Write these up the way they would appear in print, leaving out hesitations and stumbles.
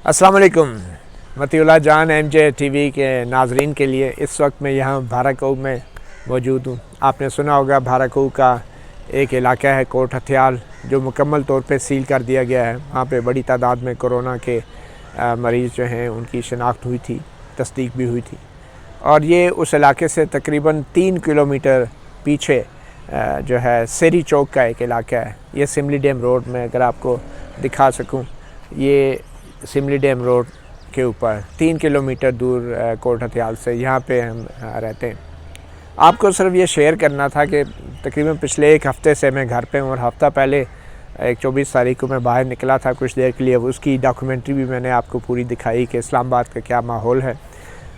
अस्सलाम वालेकुम। मतीउल्लाह जान MJ TV के नाजरीन के लिए इस वक्त मैं यहाँ भाराकू में मौजूद हूँ। आपने सुना होगा भाराकू का एक इलाका है कोट हथियाल जो मुकम्मल तौर पे सील कर दिया गया है। वहाँ पे बड़ी तादाद में कोरोना के मरीज़ जो हैं उनकी शनाख्त हुई थी, तस्दीक भी हुई थी। और ये उस इलाके से तकरीबन 3 किलोमीटर पीछे जो है सेरी चौक का एक इलाका है। ये सिमली डैम रोड में अगर आपको दिखा सकूँ, ये सिमली डैम रोड के ऊपर 3 किलोमीटर दूर कोट हथियाल से यहाँ पे हम रहते हैं। आपको सिर्फ ये शेयर करना था कि तकरीबन पिछले एक हफ़्ते से मैं घर पे हूँ और हफ़्ता पहले एक 24 तारीख को मैं बाहर निकला था कुछ देर के लिए। उसकी डॉक्यूमेंट्री भी मैंने आपको पूरी दिखाई कि इस्लामाबाद का क्या माहौल है।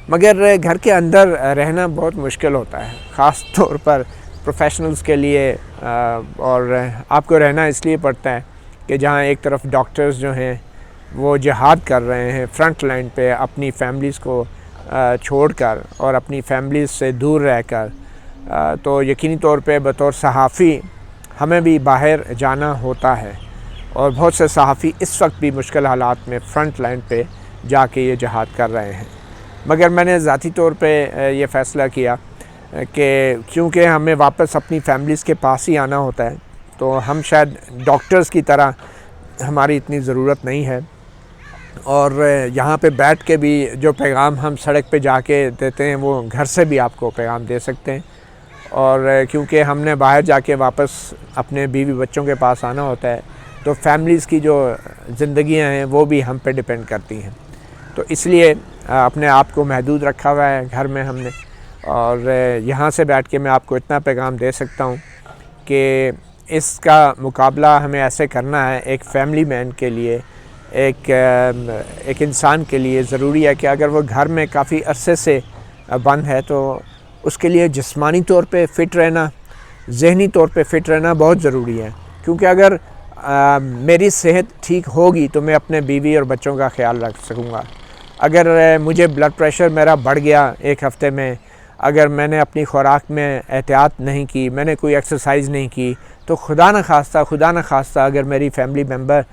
मगर घर के अंदर रहना बहुत मुश्किल होता है, ख़ास तौर पर प्रोफेशनल्स के लिए। और आपको रहना इसलिए पड़ता है कि जहाँ एक तरफ डॉक्टर्स जो हैं वो जिहाद कर रहे हैं फ्रंट लाइन पे अपनी फैमिलीज़ को छोड़कर और अपनी फैमिलीज़ से दूर रहकर, तो यकीनी तौर पे बतौर सहाफ़ी हमें भी बाहर जाना होता है। और बहुत से सहाफ़ी इस वक्त भी मुश्किल हालात में फ़्रंट लाइन पे जाके ये जिहाद कर रहे हैं। मगर मैंने ज़ाती तौर पे ये फ़ैसला किया कि क्योंकि हमें वापस अपनी फैमिलीज़ के पास ही आना होता है, तो हम शायद डॉक्टर्स की तरह हमारी इतनी ज़रूरत नहीं है। और यहाँ पे बैठ के भी जो पैगाम हम सड़क पे जाके देते हैं वो घर से भी आपको पैगाम दे सकते हैं। और क्योंकि हमने बाहर जाके वापस अपने बीवी बच्चों के पास आना होता है, तो फैमिलीज़ की जो ज़िंदगियाँ हैं वो भी हम पे डिपेंड करती हैं। तो इसलिए अपने आप को महदूद रखा हुआ है घर में हमने। और यहाँ से बैठ के मैं आपको इतना पैगाम दे सकता हूँ कि इसका मुकाबला हमें ऐसे करना है। एक फैमिली मैन के लिए, एक इंसान के लिए ज़रूरी है कि अगर वो घर में काफ़ी अरसे से बंद है तो उसके लिए जिस्मानी तौर पे फ़िट रहना, ज़हनी तौर पे फ़िट रहना बहुत ज़रूरी है। क्योंकि अगर मेरी सेहत ठीक होगी तो मैं अपने बीवी और बच्चों का ख्याल रख सकूँगा। अगर मुझे ब्लड प्रेशर मेरा बढ़ गया एक हफ़्ते में, अगर मैंने अपनी ख़ुराक में एहतियात नहीं की, मैंने कोई एक्सरसाइज नहीं की, तो खुदा न खास्ता अगर मेरी फैमिली मेम्बर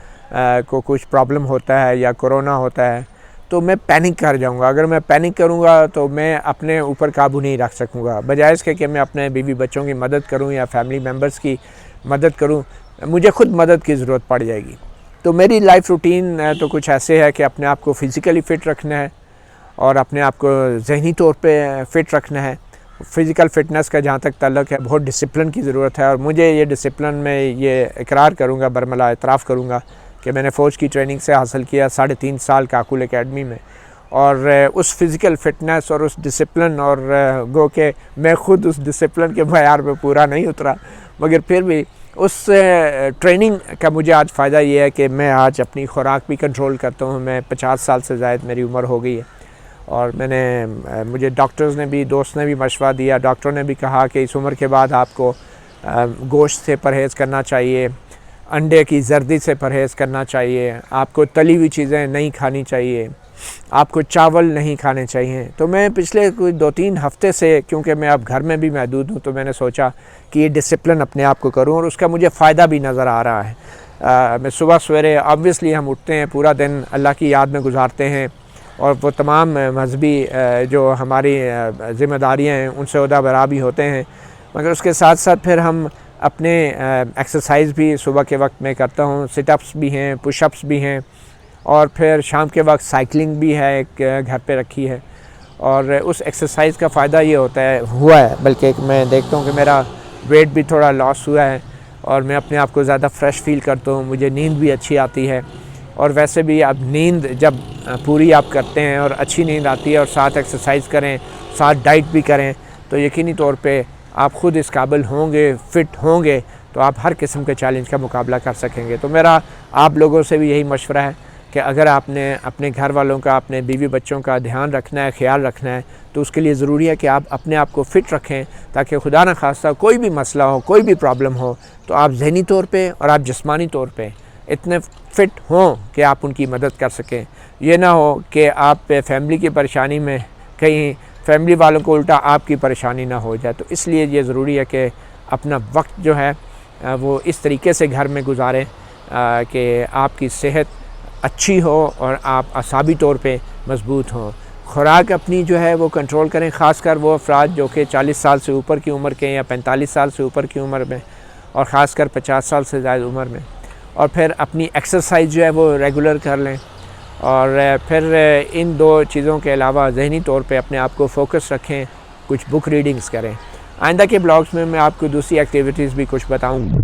को कुछ प्रॉब्लम होता है या कोरोना होता है तो मैं पैनिक कर जाऊंगा। अगर मैं पैनिक करूंगा तो मैं अपने ऊपर काबू नहीं रख सकूंगा। बजाय इसके कि मैं अपने बीवी बच्चों की मदद करूं या फैमिली मेम्बर्स की मदद करूं, मुझे ख़ुद मदद की ज़रूरत पड़ जाएगी। तो मेरी लाइफ रूटीन तो कुछ ऐसे है कि अपने आप को फ़िज़िकली फ़िट रखना है और अपने आप को ज़हनी तौर पे फ़िट रखना है। फ़िज़िकल फ़िटनेस का जहाँ तक ताल्लुक़ है, बहुत डिसिप्लिन की ज़रूरत है। और मुझे ये डिसिप्लिन में ये इकरार करूँगा, बरमला इतराफ़ करूँगा कि मैंने फ़ौज की ट्रेनिंग से हासिल किया 3.5 साल काकुल एकेडमी में। और उस फ़िज़िकल फ़िटनेस और उस डिसिप्लिन, और गो के मैं ख़ुद उस डिसिप्लिन के मयार पे पूरा नहीं उतरा, मगर फिर भी उस ट्रेनिंग का मुझे आज फ़ायदा ये है कि मैं आज अपनी ख़ुराक भी कंट्रोल करता हूँ। मैं 50 साल से ज़ायद मेरी उम्र हो गई है और मुझे डॉक्टर्स ने भी, दोस्त ने भी मशवरा दिया, डॉक्टरों ने भी कहा कि इस उम्र के बाद आपको गोश्त से परहेज़ करना चाहिए, अंडे की जर्दी से परहेज़ करना चाहिए, आपको तली हुई चीज़ें नहीं खानी चाहिए, आपको चावल नहीं खाने चाहिए। तो मैं पिछले कोई 2-3 हफ़्ते से, क्योंकि मैं अब घर में भी महदूद हूँ, तो मैंने सोचा कि ये डिसिप्लिन अपने आप को करूँ और उसका मुझे फ़ायदा भी नज़र आ रहा है। मैं सुबह सवेरे ऑब्वियसली हम उठते हैं, पूरा दिन अल्लाह की याद में गुजारते हैं और वो तमाम मजहबी जो हमारी ज़िम्मेदारियाँ हैं उनसे ओहदा बरा भी होते हैं। मगर उसके साथ साथ फिर हम अपने एक्सरसाइज भी सुबह के वक्त में करता हूँ, सिटअप्स भी हैं, पुशअप्स भी हैं, और फिर शाम के वक्त साइकिलिंग भी है, एक घर पे रखी है। और उस एक्सरसाइज का फ़ायदा ये हुआ है बल्कि मैं देखता हूँ कि मेरा वेट भी थोड़ा लॉस हुआ है और मैं अपने आप को ज़्यादा फ्रेश फील करता हूँ, मुझे नींद भी अच्छी आती है। और वैसे भी अब नींद जब पूरी आप करते हैं और अच्छी नींद आती है और साथ एक्सरसाइज करें, साथ डाइट भी करें, तो यकीनी तौर पे आप ख़ुद इस काबिल होंगे, फ़िट होंगे, तो आप हर किस्म के चैलेंज का मुकाबला कर सकेंगे। तो मेरा आप लोगों से भी यही मशवरा है कि अगर आपने अपने घर वालों का, अपने बीवी बच्चों का ध्यान रखना है, ख्याल रखना है, तो उसके लिए ज़रूरी है कि आप अपने आप को फ़िट रखें, ताकि खुदा न खास्ता कोई भी मसला हो, कोई भी प्रॉब्लम हो, तो आप ज़हनी तौर पे और आप जिस्मानी तौर पे इतने फ़िट हों कि आप उनकी मदद कर सकें। ये ना हो कि आप फैमिली की परेशानी में कहीं फैमिली वालों को उल्टा आपकी परेशानी ना हो जाए। तो इसलिए ये ज़रूरी है कि अपना वक्त जो है वो इस तरीके से घर में गुजारें कि आपकी सेहत اچھی ہو اور آپ اعصابی طور پہ مضبوط ہوں۔ خوراک اپنی جو ہے وہ کنٹرول کریں، خاص کر وہ افراد جو کہ 40 سال سے اوپر کی عمر کے یا 45 سال سے اوپر کی عمر میں، اور خاص کر 50 سال سے زائد عمر میں۔ اور پھر اپنی ایکسرسائز جو ہے وہ ریگولر کر لیں، اور پھر ان دو چیزوں کے علاوہ ذہنی طور پہ اپنے آپ کو فوکس رکھیں، کچھ بک ریڈنگز کریں۔ آئندہ کے بلاگز میں آپ کو دوسری ایکٹیویٹیز بھی کچھ بتاؤں گا۔